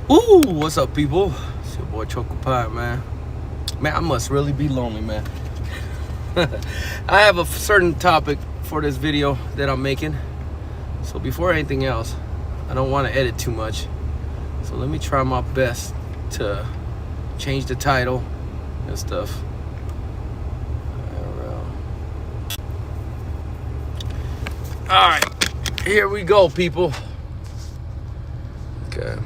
Ooh, what's up, people? It's your boy Choco Pie, man. Man, I must really be lonely, man. I have a certain topic for this video that I'm making. So before anything else, I don't want to edit too much. So let me try my best to change the title and stuff. All right, here we go, people. Okay.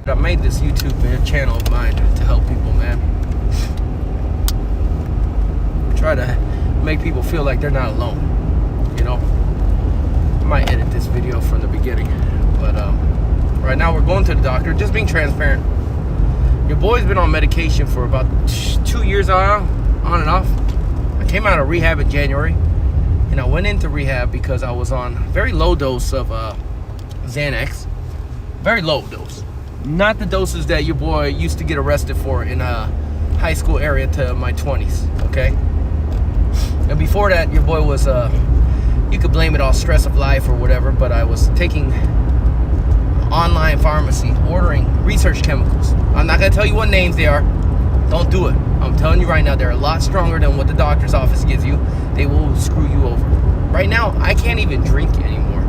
I made this YouTube channel of mine to help people, man. Try to make people feel like they're not alone, you know. I might edit this video from the beginning, but right now we're going to the doctor, just being transparent. Your boy's been on medication for about 2 years on and off. I came out of rehab in January, and I went into rehab because I was on very low dose of Xanax. Very low dose. Not the doses that your boy used to get arrested for in a high school area to my 20s, okay? And before that, your boy was, you could blame it all stress of life or whatever, but I was taking online pharmacy, ordering research chemicals. I'm not gonna tell you what names they are. Don't do it. I'm telling you right now, they're a lot stronger than what the doctor's office gives you. They will screw you over. Right now, I can't even drink anymore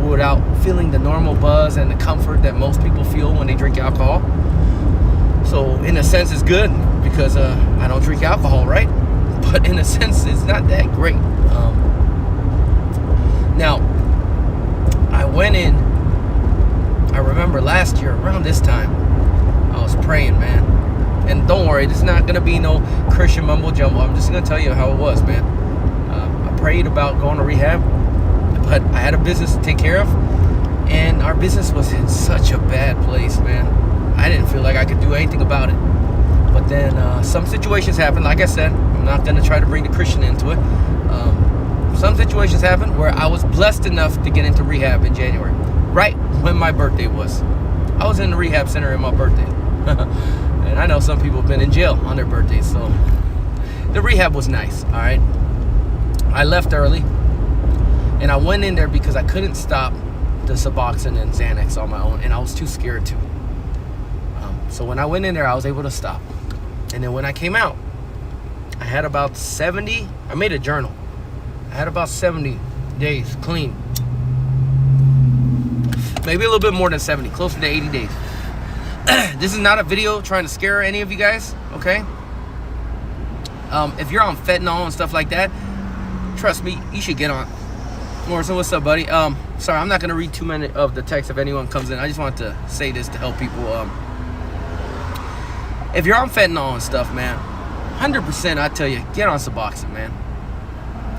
without feeling the normal buzz and the comfort that most people feel when they drink alcohol. So in a sense, it's good because I don't drink alcohol, right? But in a sense, it's not that great. Now, I went in, I remember last year around this time, I was praying, man. And don't worry, this is not gonna be no Christian mumbo jumbo. I'm just gonna tell you how it was, man. I prayed about going to rehab, but I had a business to take care of, and our business was in such a bad place, man. I didn't feel like I could do anything about it. But then some situations happened. Like I said, I'm not going to try to bring the Christian into it. Some situations happened where I was blessed enough to get into rehab in January, right when my birthday was. I was in the rehab center on my birthday. And I know some people have been in jail on their birthdays, so the rehab was nice, all right? I left early. And I went in there because I couldn't stop the Suboxone and Xanax on my own, and I was too scared to. So when I went in there, I was able to stop. And then when I came out, I had about 70, I made a journal. I had about 70 days clean. Maybe a little bit more than 70, closer to 80 days. This is not a video trying to scare any of you guys, okay? If you're on fentanyl and stuff like that, trust me, you should get on. Morrison, what's up, buddy? Sorry, I'm not gonna read too many of the text if anyone comes in. I just want to say this to help people. If you're on fentanyl and stuff, man, 100% I tell you, get on Suboxone, man.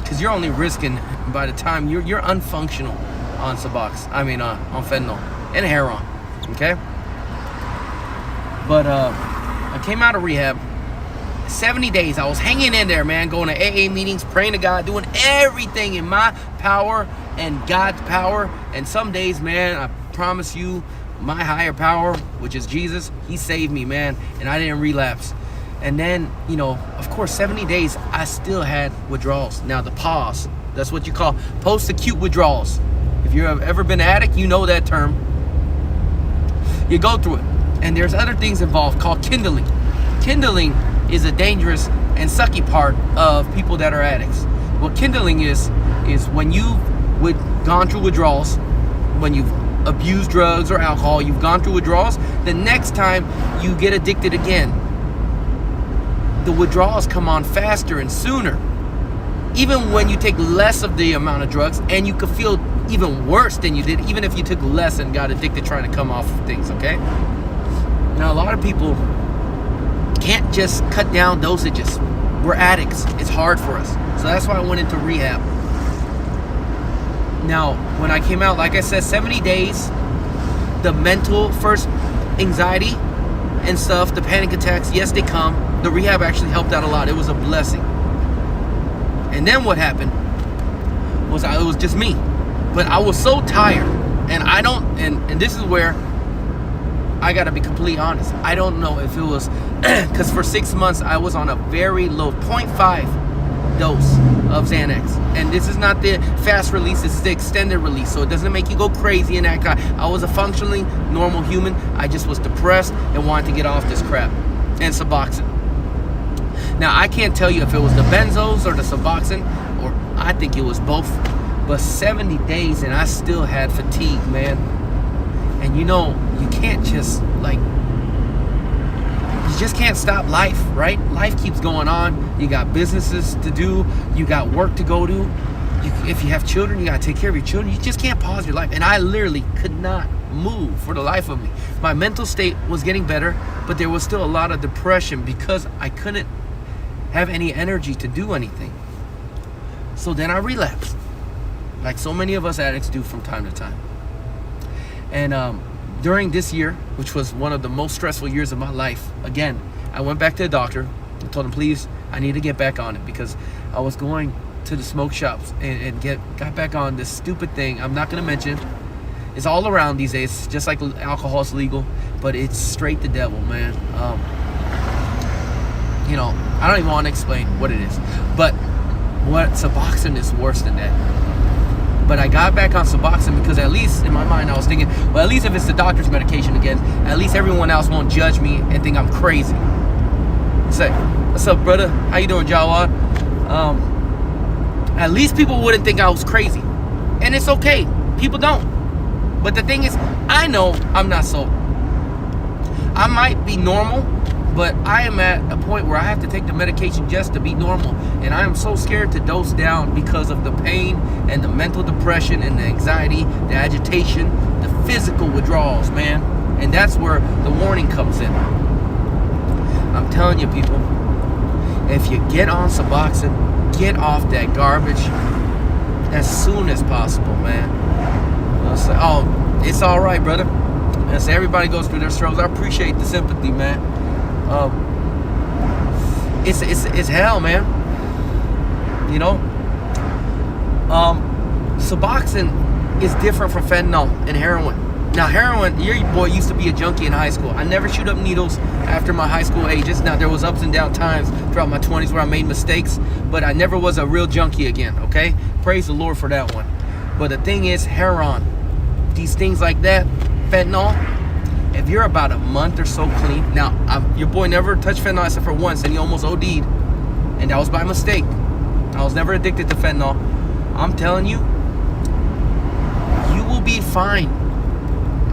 Because you're only risking, by the time you're unfunctional on Suboxone. I mean, on fentanyl and heroin, okay? But I came out of rehab. 70 days, I was hanging in there, man, going to AA meetings, praying to God, doing everything in my power and God's power. And some days, man, I promise you, my higher power, which is Jesus, he saved me, man, and I didn't relapse. And then, you know, of course, 70 days, I still had withdrawals. Now, the pause, that's what you call post-acute withdrawals. If you've ever been an addict, you know that term. You go through it. And there's other things involved called kindling. Kindling is a dangerous and sucky part of people that are addicts. What kindling is when you've gone through withdrawals, when you've abused drugs or alcohol, you've gone through withdrawals, the next time you get addicted again, the withdrawals come on faster and sooner. Even when you take less of the amount of drugs, and you could feel even worse than you did, even if you took less and got addicted trying to come off of things, okay? Now, a lot of people can't just cut down dosages. We're addicts. It's hard for us. So that's why I went into rehab. Now, when I came out, like I said, 70 days, the mental first anxiety and stuff, the panic attacks, yes, they come. The rehab actually helped out a lot. It was a blessing. And then what happened was it was just me. But I was so tired. And I don't, and this is where I gotta be completely honest. I don't know if it was because for 6 months I was on a very low 0.5 dose of Xanax. And this is not the fast release, this is the extended release. So it doesn't make you go crazy and act like I was a functionally normal human. I just was depressed and wanted to get off this crap. And Suboxone. Now, I can't tell you if it was the benzos or the Suboxone, or I think it was both. But 70 days and I still had fatigue, man. And you know, you can't just you just can't stop life, right? Life keeps going on. You got businesses to do. You got work to go to. If you have children, you got to take care of your children. You just can't pause your life. And I literally could not move for the life of me. My mental state was getting better, but there was still a lot of depression because I couldn't have any energy to do anything. So then I relapsed, like so many of us addicts do from time to time. And during this year, which was one of the most stressful years of my life, again, I went back to the doctor. I told him, please, I need to get back on it because I was going to the smoke shops and got back on this stupid thing. I'm not going to mention it. It's all around these days, just like alcohol is legal, but it's straight the devil, man. You know, I don't even want to explain what it is, but what Suboxone is worse than that. But I got back on Suboxone because at least in my mind I was thinking, well, at least if it's the doctor's medication again, at least everyone else won't judge me and think I'm crazy. Say, what's up, brother? How you doing, Jawad? At least people wouldn't think I was crazy. And it's okay. People don't. But the thing is, I know I'm not so. I might be normal, but I am at a point where I have to take the medication just to be normal. And I am so scared to dose down because of the pain and the mental depression and the anxiety, the agitation, the physical withdrawals, man. And that's where the warning comes in. I'm telling you, people, if you get on Suboxone, get off that garbage as soon as possible, man. I'll say, oh, it's all right, brother. And so everybody goes through their struggles. I appreciate the sympathy, man. It's hell, man. You know, Suboxone is different from fentanyl and heroin. Now, heroin, your boy used to be a junkie in high school. I never shoot up needles after my high school ages. Now, there was ups and down times throughout my 20s where I made mistakes, but I never was a real junkie again, okay? Praise the Lord for that one. But the thing is, heroin, these things like that, fentanyl, if you're about a month or so clean, now, your boy never touched fentanyl except for once, and he almost OD'd, and that was by mistake. I was never addicted to fentanyl. I'm telling you, you will be fine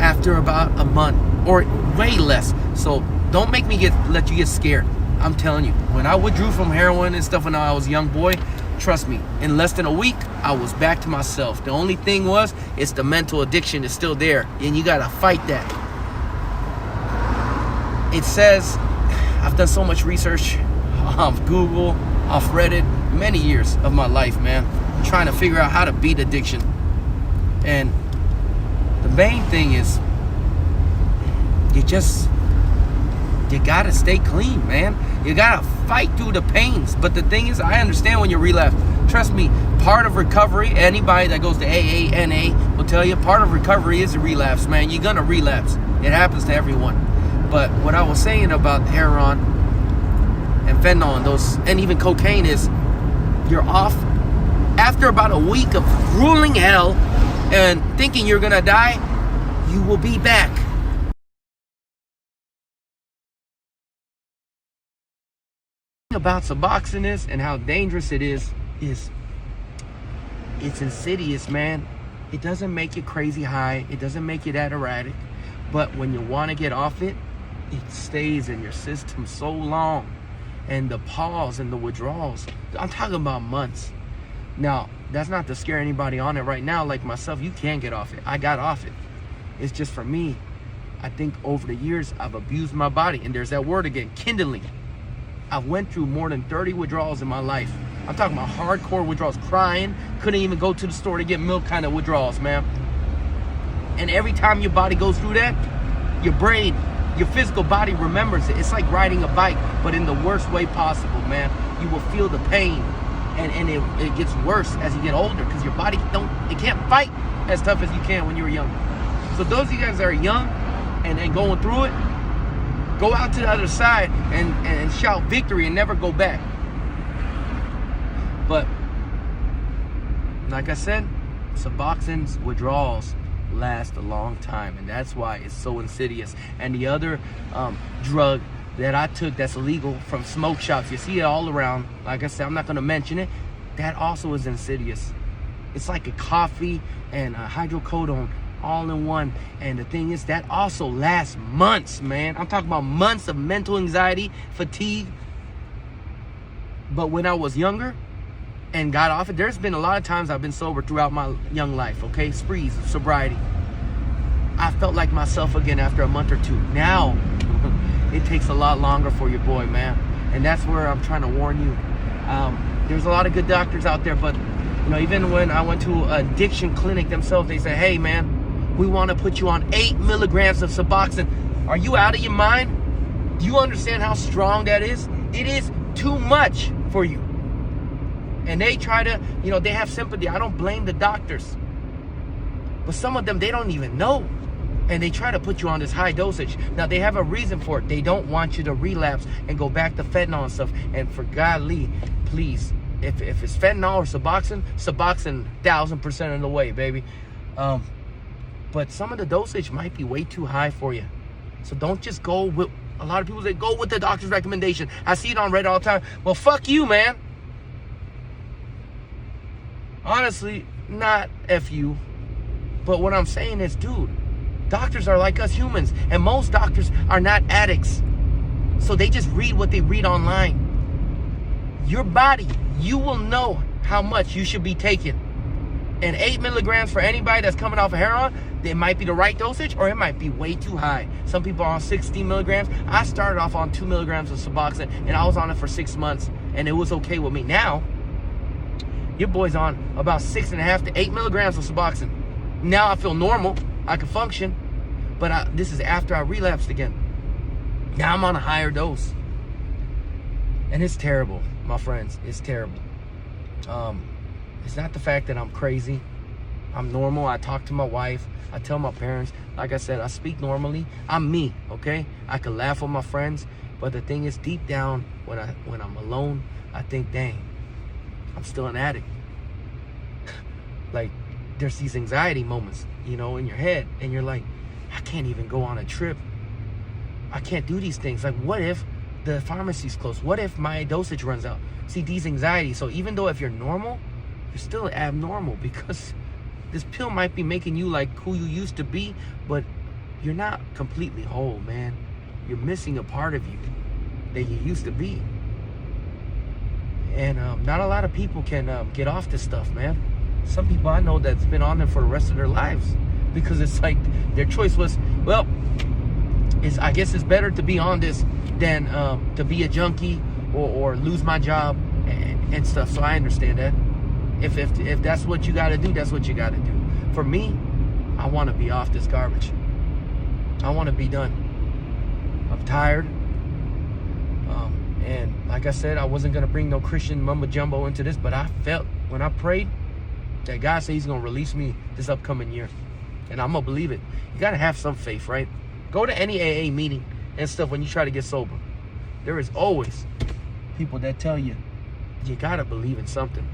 after about a month or way less. So don't make me let you get scared. I'm telling you, when I withdrew from heroin and stuff when I was a young boy, trust me, in less than a week, I was back to myself. The only thing was, it's the mental addiction is still there, and you gotta fight that. It says, I've done so much research off Google, off Reddit, many years of my life, man, trying to figure out how to beat addiction. And the main thing is, you gotta stay clean, man. You gotta fight through the pains. But the thing is, I understand when you relapse. Trust me, part of recovery, anybody that goes to AA, NA will tell you, part of recovery is a relapse, man. You're gonna relapse. It happens to everyone. But what I was saying about heroin and fentanyl and even cocaine is, you're off after about a week of grueling hell and thinking you're gonna die, you will be back. The thing about Suboxone is, and how dangerous it is it's insidious, man. It doesn't make you crazy high. It doesn't make you that erratic. But when you want to get off it, it stays in your system so long. And the pause and the withdrawals, I'm talking about months. Now, that's not to scare anybody on it right now. Like myself, you can get off it. I got off it. It's just for me, I think over the years, I've abused my body. And there's that word again, kindling. I've went through more than 30 withdrawals in my life. I'm talking about hardcore withdrawals, crying, couldn't even go to the store to get milk kind of withdrawals, man. And every time your body goes through that, your brain, your physical body remembers it. It's like riding a bike, but in the worst way possible, man. You will feel the pain, and it gets worse as you get older because your body it can't fight as tough as you can when you were young. So those of you guys that are young and going through it, go out to the other side and shout victory and never go back. But like I said, Suboxone's withdrawals last a long time, and that's why it's so insidious. And the other drug that I took that's illegal from smoke shops, you see it all around. Like I said, I'm not going to mention it. That also is insidious. It's like a coffee and a hydrocodone all in one. And the thing is, that also lasts months, man. I'm talking about months of mental anxiety, fatigue. But when I was younger and got off it, there's been a lot of times I've been sober throughout my young life, okay? Sprees of sobriety. I felt like myself again after a month or two. Now, it takes a lot longer for your boy, man. And that's where I'm trying to warn you. There's a lot of good doctors out there, but you know, even when I went to an addiction clinic themselves, they say, hey, man, we want to put you on 8 milligrams of Suboxone. Are you out of your mind? Do you understand how strong that is? It is too much for you. And they try to, you know, they have sympathy. I don't blame the doctors. But some of them, they don't even know. And they try to put you on this high dosage. Now, they have a reason for it. They don't want you to relapse and go back to fentanyl and stuff. And for godly, please, if it's fentanyl or Suboxone, 1,000% of the way, baby. But some of the dosage might be way too high for you. So don't just go with, a lot of people say, go with the doctor's recommendation. I see it on Reddit all the time. Well, fuck you, man. Honestly, not F you. But what I'm saying is, dude, doctors are like us humans, and most doctors are not addicts. So they just read what they read online. Your body, you will know how much you should be taking. And 8 milligrams for anybody that's coming off of heroin, it might be the right dosage, or it might be way too high. Some people are on 16 milligrams. I started off on 2 milligrams of Suboxone, and I was on it for 6 months, and it was okay with me. Now, your boy's on about 6.5 to 8 milligrams of Suboxone. Now I feel normal. I can function. But this is after I relapsed again. Now I'm on a higher dose. And it's terrible, my friends. It's terrible. It's not the fact that I'm crazy. I'm normal. I talk to my wife. I tell my parents. Like I said, I speak normally. I'm me, okay? I can laugh with my friends. But the thing is, deep down, when I'm alone, I think, dang, I'm still an addict. Like, there's these anxiety moments, you know, in your head. And you're like, I can't even go on a trip. I can't do these things. Like, what if the pharmacy's closed? What if my dosage runs out? See, these anxieties. So even though if you're normal, you're still abnormal, because this pill might be making you like who you used to be, but you're not completely whole, man. You're missing a part of you that you used to be. And not a lot of people can get off this stuff, man. Some people I know that's been on it for the rest of their lives, because it's like their choice was, well, I guess it's better to be on this than to be a junkie or lose my job and stuff. So I understand that. If that's what you got to do, that's what you got to do. For me, I want to be off this garbage. I want to be done. I'm tired. And like I said, I wasn't going to bring no Christian mumbo jumbo into this, but I felt when I prayed that God said he's going to release me this upcoming year. And I'm going to believe it. You got to have some faith, right? Go to any AA meeting and stuff when you try to get sober. There is always people that tell you, you got to believe in something.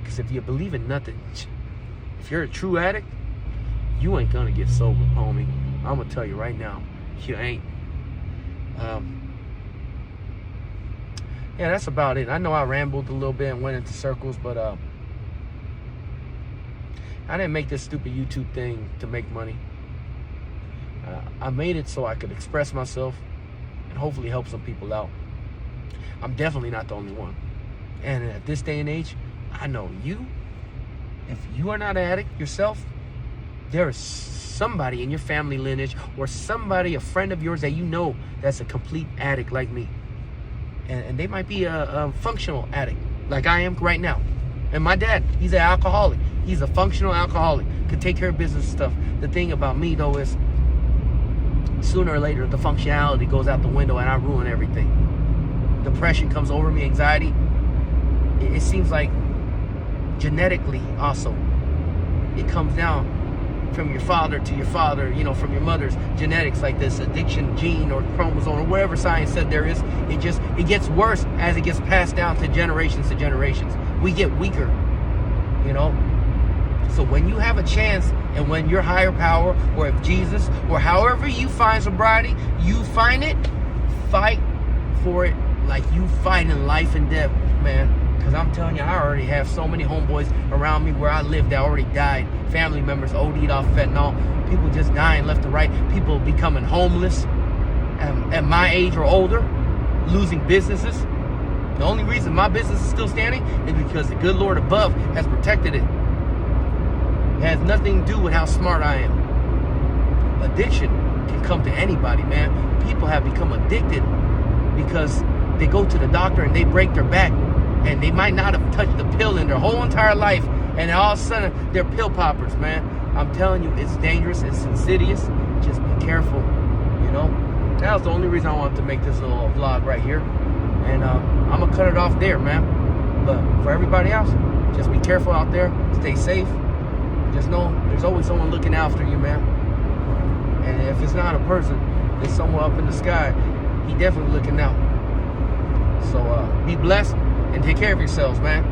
Because if you believe in nothing, if you're a true addict, you ain't going to get sober, homie. I'm going to tell you right now, you ain't. Yeah, that's about it. I know I rambled a little bit and went into circles, but I didn't make this stupid YouTube thing to make money. I made it so I could express myself and hopefully help some people out. I'm definitely not the only one. And at this day and age, I know you, if you are not an addict yourself, there is somebody in your family lineage or somebody, a friend of yours that you know that's a complete addict like me. And they might be a functional addict like I am right now. And my dad, he's an alcoholic. He's a functional alcoholic. Could take care of business stuff. The thing about me, though, is sooner or later, the functionality goes out the window and I ruin everything. Depression comes over me, anxiety. It seems like genetically also, it comes down from your father to your father, you know, from your mother's genetics, like this addiction gene or chromosome or whatever science said there is. It gets worse as it gets passed down to generations. We get weaker, you know. So when you have a chance, and when your higher power, or if Jesus, or however you find sobriety, you find it, fight for it like you fight in life and death, man. Because I'm telling you, I already have so many homeboys around me where I live that already died. Family members OD'd off fentanyl. People just dying left to right. People becoming homeless at my age or older, losing businesses. The only reason my business is still standing is because the good Lord above has protected it. It has nothing to do with how smart I am. Addiction can come to anybody, man. People have become addicted because they go to the doctor and they break their back, and they might not have touched the pill in their whole entire life, and all of a sudden they're pill poppers, man. I'm telling you, it's dangerous, it's insidious. Just be careful, you know. That was the only reason I wanted to make this little vlog right here, and I'm gonna cut it off there, man. But for everybody else, just be careful out there, stay safe. Just know there's always someone looking after you, man. And if it's not a person, it's someone up in the sky. He definitely looking out. So be blessed and take care of yourselves, man.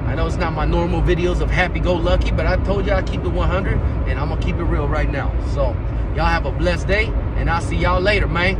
I know it's not my normal videos of happy-go-lucky, but I told you I keep it 100, and I'm gonna keep it real right now. So y'all have a blessed day, and I'll see y'all later, man.